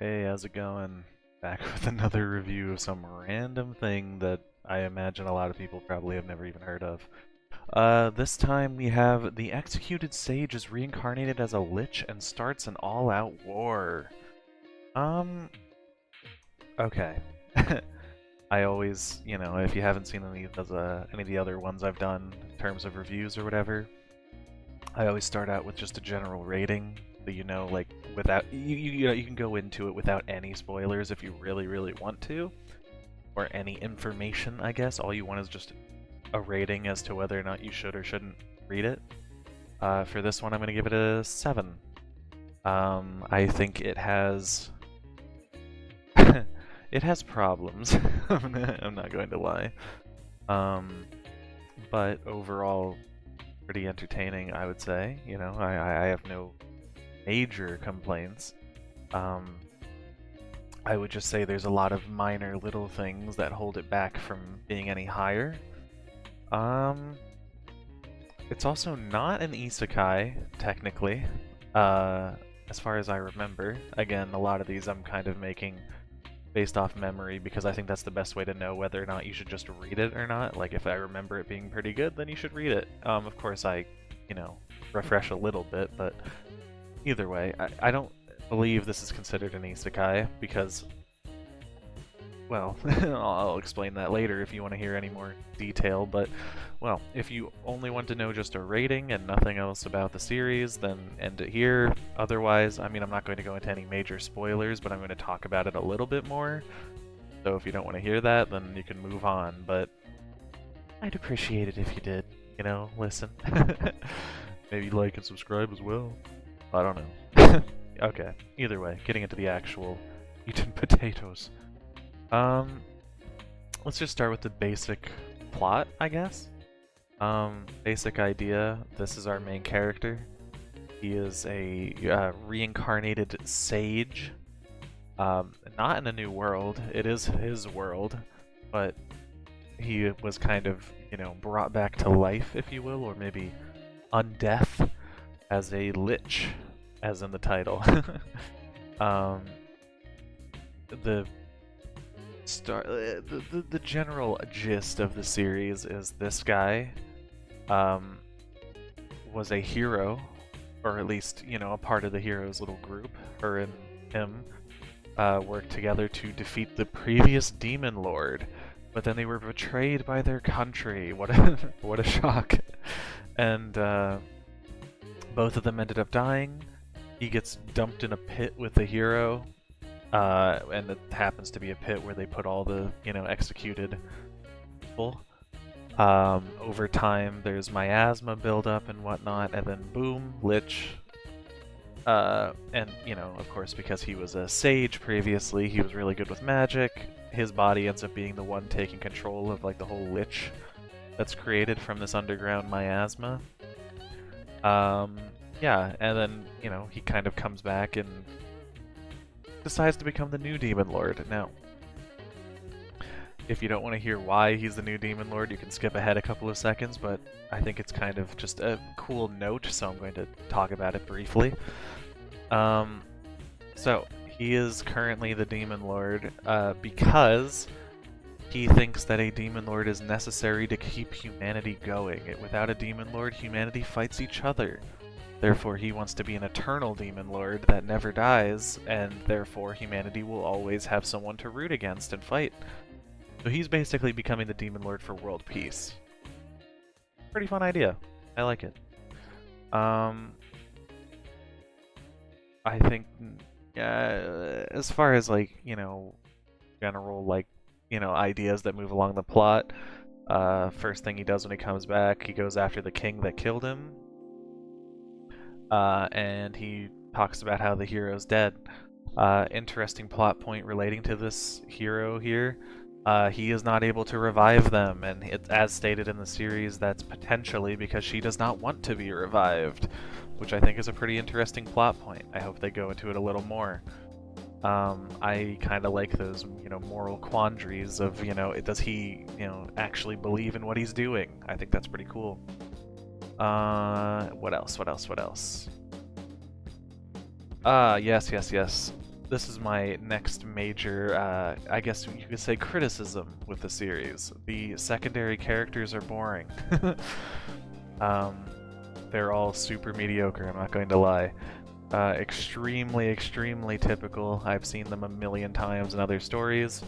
Hey, how's it going? Back with another review of some random thing that I imagine a lot of people probably have never even heard of. This time we have the executed sage is reincarnated as a lich and starts an all-out war. Um, okay. I always, if you haven't seen any of the other ones I've done in terms of reviews or whatever, I always start out with just a general rating, so like without you can go into it without any spoilers if you really want to, or any information. I guess all you want is just a rating as to whether or not you should or shouldn't read it. For this one, I'm gonna give it a 7. I think it has it has problems. I'm not going to lie. But overall, pretty entertaining, I would say. I have no major complaints. I would just say there's a lot of minor little things that hold it back from being any higher. It's also not an isekai, technically, as far as I remember. Again, a lot of these I'm kind of making based off memory because I think that's the best way to know whether or not you should just read it or not. Like, if I remember it being pretty good, then you should read it. Of course, I, refresh a little bit, but either way, I don't believe this is considered an isekai because, well, I'll explain that later if you want to hear any more detail, but, well, if you only want to know just a rating and nothing else about the series, then end it here. Otherwise, I mean, I'm not going to go into any major spoilers, but I'm going to talk about it a little bit more. So if you don't want to hear that, then you can move on, but I'd appreciate it if you did, listen. Maybe like and subscribe as well. I don't know. Okay, either way, getting into the actual eaten potatoes. Um, let's just start with the basic plot, I guess. Basic idea, this is our main character. He is a reincarnated sage. Not in a new world, it is his world, but he was kind of, brought back to life, if you will, or maybe undeath as a lich, as in the title. um, the the general gist of the series is this guy was a hero, or at least, a part of the hero's little group. Her and him worked together to defeat the previous demon lord, but then they were betrayed by their country. What a what a shock! And both of them ended up dying. He gets dumped in a pit with the hero, and it happens to be a pit where they put all the, executed people. Over time, there's miasma buildup and whatnot, and then boom, Lich. And, of course, because he was a sage previously, he was really good with magic. His body ends up being the one taking control of, like, the whole Lich that's created from this underground miasma. Yeah, and then, he kind of comes back and decides to become the new Demon Lord. Now, if you don't want to hear why he's the new Demon Lord, you can skip ahead a couple of seconds, but I think it's kind of just a cool note, so I'm going to talk about it briefly. So, he is currently the Demon Lord because he thinks that a Demon Lord is necessary to keep humanity going. Without a Demon Lord, humanity fights each other. Therefore, he wants to be an eternal Demon Lord that never dies, and therefore humanity will always have someone to root against and fight. So he's basically becoming the Demon Lord for world peace. Pretty fun idea. I like it. I think, as far as, like, general, like, ideas that move along the plot, first thing he does when he comes back, he goes after the king that killed him. And he talks about how the hero's dead. Interesting plot point relating to this hero here. He is not able to revive them, and as stated in the series, that's potentially because she does not want to be revived, which I think is a pretty interesting plot point. I hope they go into it a little more. I kind of like those, moral quandaries of, does he, actually believe in what he's doing? I think that's pretty cool. What else? Yes. this is my next major, I guess you could say, criticism with the series. The secondary characters are boring. um, they're all super mediocre, I'm not going to lie. Extremely, extremely typical. I've seen them a million times in other stories,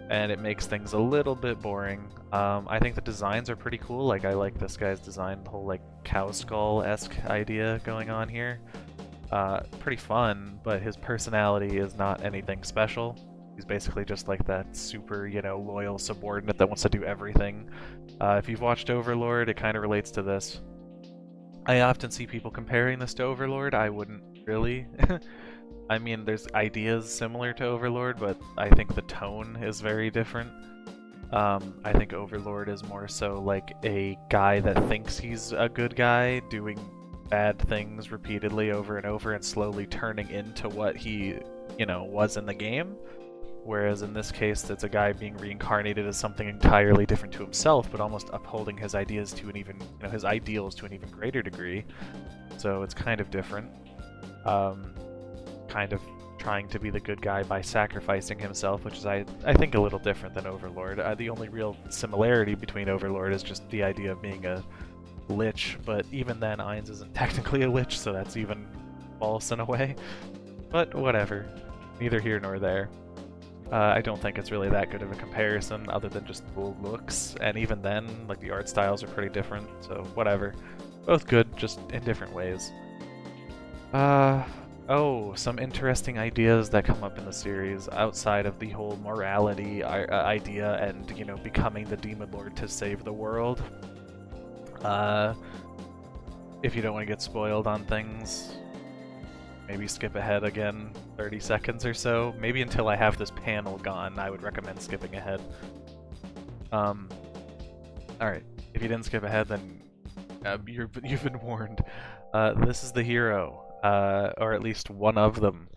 and it makes things a little bit boring. I think the designs are pretty cool. Like, I like this guy's design, the whole, like, cow skull-esque idea going on here. Pretty fun, but his personality is not anything special. He's basically just like that super, you know, loyal subordinate that wants to do everything. If you've watched Overlord, it kind of relates to this. I often see people comparing this to Overlord. I wouldn't really. I mean, there's ideas similar to Overlord, but I think the tone is very different. I think Overlord is more so like a guy that thinks he's a good guy, doing bad things repeatedly over and over and slowly turning into what he, you know, was in the game. Whereas in this case, it's a guy being reincarnated as something entirely different to himself, but almost upholding his ideas to an even, you know, his ideals to an even greater degree. So it's kind of different. Kind of trying to be the good guy by sacrificing himself, which is, I think, a little different than Overlord. The only real similarity between Overlord is just the idea of being a Lich, but even then, Ainz isn't technically a Lich, so that's even false in a way. But whatever. Neither here nor there. I don't think it's really that good of a comparison, other than just the looks, and even then, like, the art styles are pretty different, so whatever. Both good, just in different ways. Oh, some interesting ideas that come up in the series outside of the whole morality idea and, you know, becoming the Demon Lord to save the world. If you don't want to get spoiled on things, maybe skip ahead again 30 seconds or so. Maybe until I have this panel gone, I would recommend skipping ahead. Alright, if you didn't skip ahead, then you've been warned. This is the hero. Or at least one of them.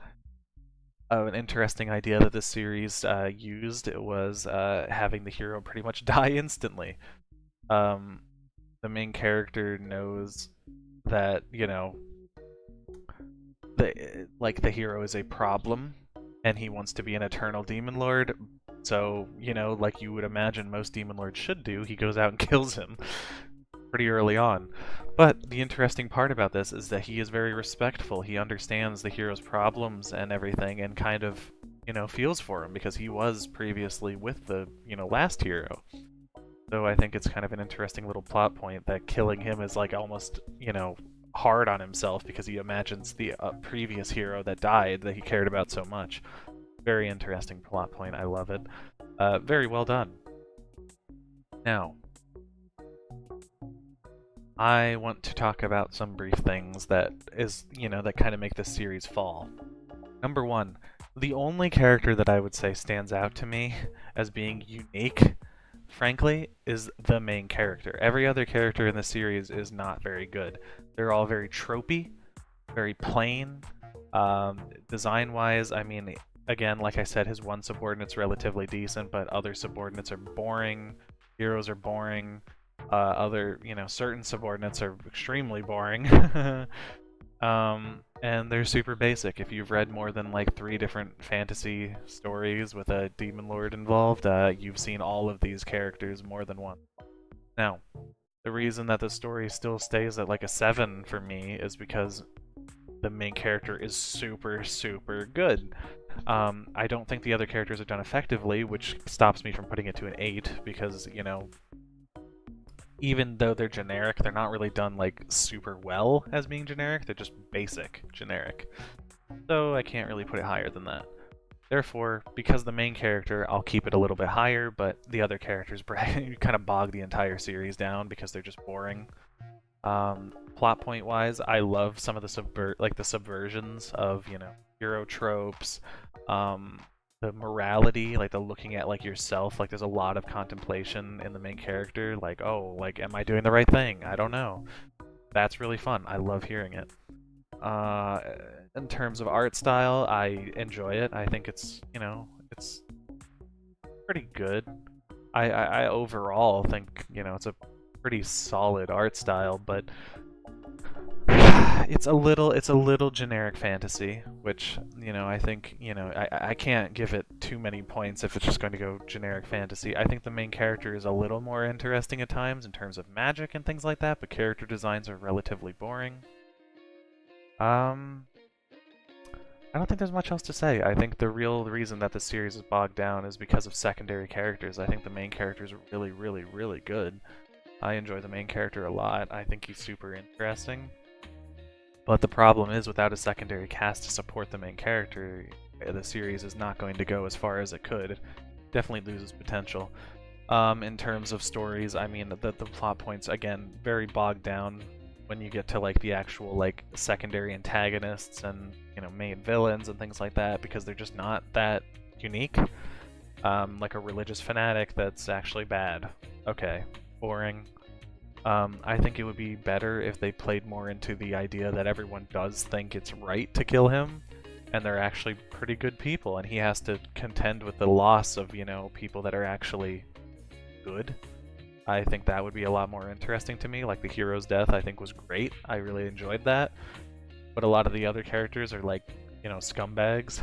An interesting idea that this series used was having the hero pretty much die instantly. The main character knows that, you know, the hero is a problem, and he wants to be an eternal demon lord. So, you know, like you would imagine most demon lords should do, he goes out and kills him pretty early on. But the interesting part about this is that he is very respectful. He understands the hero's problems and everything, and kind of, you know, feels for him because he was previously with the, you know, last hero. So I think it's kind of an interesting little plot point that killing him is like almost, you know, hard on himself because he imagines the previous hero that died that he cared about so much. Very interesting plot point. I love it. Very well done. Now, I want to talk about some brief things that is, you know, that kind of make this series fall. Number one, the only character that I would say stands out to me as being unique, frankly, is the main character. Every other character in the series is not very good. They're all very tropey, very plain. Design-wise, I mean, again, like I said, his one subordinate's relatively decent, but other subordinates are boring. Heroes are boring. Other, you know, certain subordinates are extremely boring. And they're super basic. If you've read more than like 3 different fantasy stories with a demon lord involved, you've seen all of these characters more than once. Now, the reason that the story still stays at like a 7 for me is because the main character is super, super good. I don't think the other characters are done effectively, which stops me from putting it to an 8, because, you know, even though they're generic, they're not really done like super well as being generic, they're just basic generic. So I can't really put it higher than that. Therefore, because the main character, I'll keep it a little bit higher, but the other characters kind of bog the entire series down because they're just boring. Plot point wise, I love some of the subversions of, you know, hero tropes, the morality, like the looking at like yourself, like there's a lot of contemplation in the main character, like, oh, like, am I doing the right thing? I don't know. That's really fun. I love hearing it. In terms of art style, I enjoy it. I think it's, you know, it's pretty good. I overall think, you know, it's a pretty solid art style, but it's a little generic fantasy, which, I think, I can't give it too many points if it's just going to go generic fantasy. I think the main character is a little more interesting at times in terms of magic and things like that, but character designs are relatively boring. I don't think there's much else to say. I think the real reason that the series is bogged down is because of secondary characters. I think the main character is really, really, really good. I enjoy the main character a lot. I think he's super interesting. But the problem is, without a secondary cast to support the main character, the series is not going to go as far as it could. It definitely loses potential. In terms of stories, I mean, the plot points, again, very bogged down when you get to like the actual like secondary antagonists and main villains and things like that, because they're just not that unique. Like a religious fanatic that's actually bad. Okay, boring. I think it would be better if they played more into the idea that everyone does think it's right to kill him, and they're actually pretty good people, and he has to contend with the loss of, people that are actually good. I think that would be a lot more interesting to me. Like the hero's death, I think was great. I really enjoyed that. But a lot of the other characters are like, scumbags.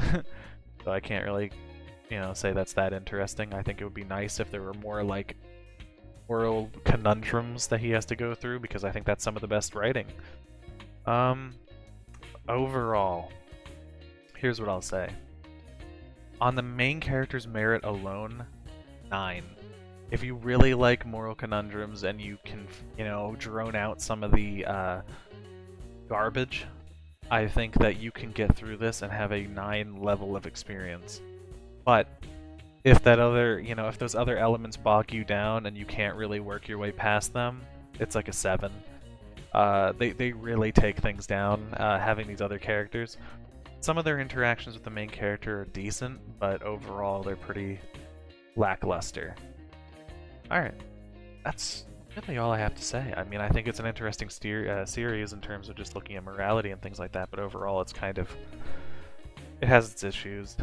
So I can't really, say that's that interesting. I think it would be nice if there were more like moral conundrums that he has to go through, because I think that's some of the best writing. Overall, here's what I'll say. On the main character's merit alone, 9. If you really like moral conundrums and you can, drone out some of the garbage, I think that you can get through this and have a 9 level of experience. But if that other, if those other elements bog you down and you can't really work your way past them, it's like a 7. They really take things down, having these other characters. Some of their interactions with the main character are decent, but overall they're pretty lackluster. Alright, that's really all I have to say. I mean, I think it's an interesting series in terms of just looking at morality and things like that, but overall it's kind of... it has its issues.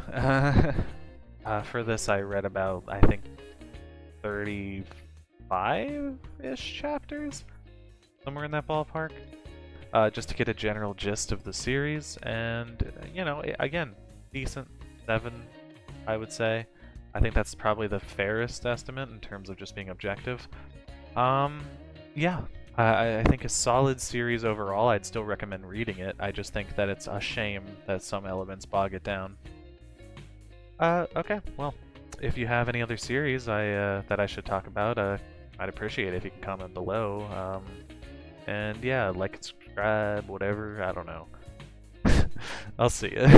For this I read about, I think, 35-ish chapters? Somewhere in that ballpark. Just to get a general gist of the series, and, again, decent 7, I would say. I think that's probably the fairest estimate in terms of just being objective. Yeah, I think a solid series overall. I'd still recommend reading it. I just think that it's a shame that some elements bog it down. Okay, well, if you have any other series that I should talk about, I'd appreciate it if you can comment below. And yeah, like and subscribe, whatever, I don't know. I'll see you.